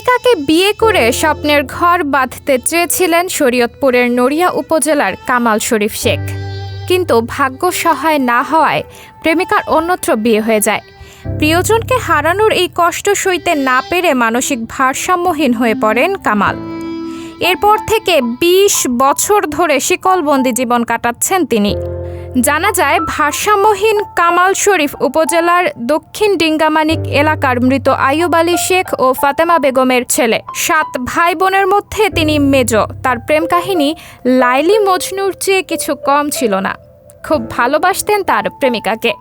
প্রেমিকাকে বিয়ে করে স্বপ্নের ঘর বাঁধতে চেয়েছিলেন শরীয়তপুরের নড়িয়া উপজেলার কামাল শরীফ শেখ, কিন্তু ভাগ্য সহায় না হওয়ায় প্রেমিকার অন্যত্র বিয়ে হয়ে যায়। প্রিয়জনকে হারানোর এই কষ্ট সইতে না পেরে মানসিক ভারসাম্যহীন হয়ে পড়েন কামাল। এরপর থেকে ২০ বছর ধরে শিকলবন্দি জীবন কাটাচ্ছেন তিনি। জানা যায়, ভারসাম্যহীন কামাল শরীফ উপজেলার দক্ষিণ ডিঙ্গামানিক এলাকার মৃত আইয়ুব আলী শেখ ও ফাতেমা বেগমের ছেলে। ৭ ভাই বোনের মধ্যে তিনি মেজ। তার প্রেম কাহিনী লাইলি মজনুর চেয়ে কিছু কম ছিল না। খুব ভালোবাসতেন তার প্রেমিকাকে।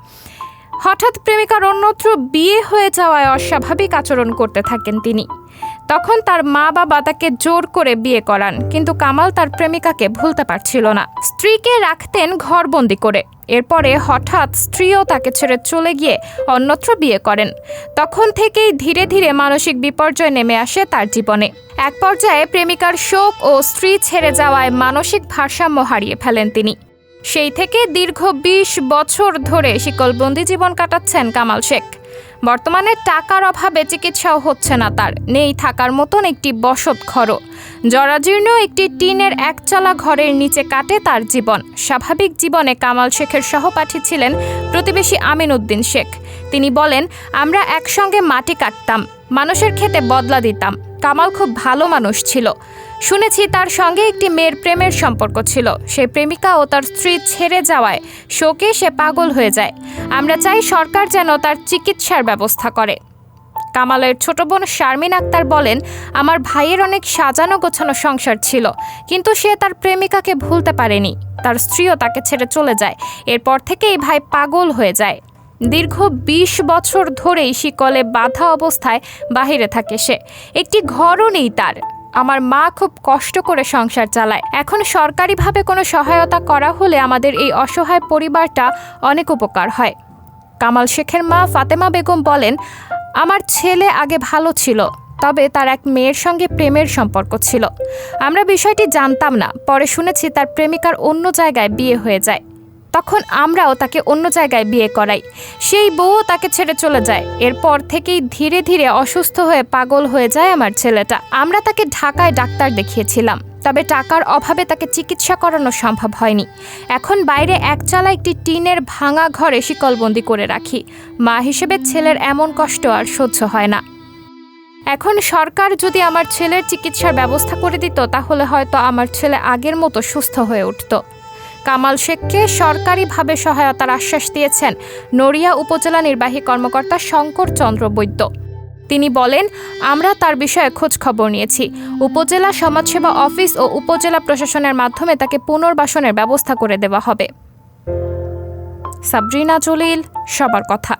হঠাৎ প্রেমিকার অন্যত্র বিয়ে হয়ে যাওয়ায় অস্বাভাবিক আচরণ করতে থাকেন তিনি। তখন তার মা বাবা তাকে জোর করে বিয়ে করান, কিন্তু কামাল তার প্রেমিকাকে ভুলতে পারছিল না। স্ত্রীকে রাখতেন ঘরবন্দি করে। এরপরে হঠাৎ স্ত্রীও তাকে ছেড়ে চলে গিয়ে অন্যত্র বিয়ে করেন। তখন থেকেই ধীরে ধীরে মানসিক বিপর্যয় নেমে আসে তার জীবনে। এক পর্যায়ে প্রেমিকার শোক ও স্ত্রী ছেড়ে যাওয়ায় মানসিক ভারসাম্য হারিয়ে ফেলেন তিনি। সেই থেকে দীর্ঘ ২০ বছর ধরে শিকলবন্দি জীবন কাটাচ্ছেন কামাল শেখ। বর্তমানে টাকার অভাবে চিকিৎসাও হচ্ছে না তার। নেই থাকার মতন একটি বসত ঘরও। জরাজীর্ণ একটি টিনের একচালা ঘরের নিচে কাটে তার জীবন। স্বাভাবিক জীবনে কামাল শেখের সহপাঠী ছিলেন প্রতিবেশী আমিন উদ্দিন শেখ। তিনি বলেন, আমরা একসঙ্গে মাটি কাটতাম, মানুষের খেতে বদলা দিতাম। কামাল খুব ভালো মানুষ ছিল। শুনেছি তার সঙ্গে একটি মেয়ের প্রেমের সম্পর্ক ছিল। সেই প্রেমিকা ও তার স্ত্রী ছেড়ে যাওয়ায় শোকে সে পাগল হয়ে যায়। আমরা চাই সরকার যেন তার চিকিৎসার ব্যবস্থা করে। কামালের ছোট বোন শারমিন আক্তার বলেন, আমার ভাইয়ের অনেক সাজানো গোছানো সংসার ছিল, কিন্তু সে তার প্রেমিকাকে ভুলতে পারেনি। তার স্ত্রীও তাকে ছেড়ে চলে যায়। এরপর থেকে এই ভাই পাগল হয়ে যায়। দীর্ঘ ২০ বছর ধরেই শিকলে বাঁধা অবস্থায় বাহিরে থাকে সে। একটি ঘরও নেই তার। আমার মা খুব কষ্ট করে সংসার চালায়। এখন সরকারিভাবে কোনো সহায়তা করা হলে আমাদের এই অসহায় পরিবারটা অনেক উপকার হয়। কামাল শেখের মা ফাতেমা বেগম বলেন, আমার ছেলে আগে ভালো ছিল, তবে তার এক মেয়ের সঙ্গে প্রেমের সম্পর্ক ছিল। আমরা বিষয়টি জানতাম না। পরে শুনেছি তার প্রেমিকার অন্য জায়গায় বিয়ে হয়ে যায়। তখন আমরাও তাকে অন্য জায়গায় বিয়ে করাই। সেই বউও তাকে ছেড়ে চলে যায়। এরপর থেকেই ধীরে ধীরে অসুস্থ হয়ে পাগল হয়ে যায় আমার ছেলেটা। আমরা তাকে ঢাকায় ডাক্তার দেখিয়েছিলাম, তবে টাকার অভাবে তাকে চিকিৎসা করানো সম্ভব হয়নি। এখন বাইরে একচালা একটি টিনের ভাঙা ঘরে শিকলবন্দি করে রাখি। মা হিসেবে ছেলের এমন কষ্ট আর সহ্য হয় না। এখন সরকার যদি আমার ছেলের চিকিৎসার ব্যবস্থা করে দিত, তাহলে হয়তো আমার ছেলে আগের মতো সুস্থ হয়ে উঠত। কামাল শেখকে সরকারিভাবে সহায়তার আশ্বাস দিয়েছেন নড়িয়া উপজেলা নির্বাহী কর্মকর্তা শঙ্কর চন্দ্র বৈদ্য। তিনি বলেন, আমরা তার বিষয়ে খোঁজ খবর নিয়েছি। উপজেলা সমাজসেবা অফিস ও উপজেলা প্রশাসনের মাধ্যমে তাকে পুনর্বাসনের ব্যবস্থা করে দেওয়া হবে। সাবরিনা জলিল, সবার কথা।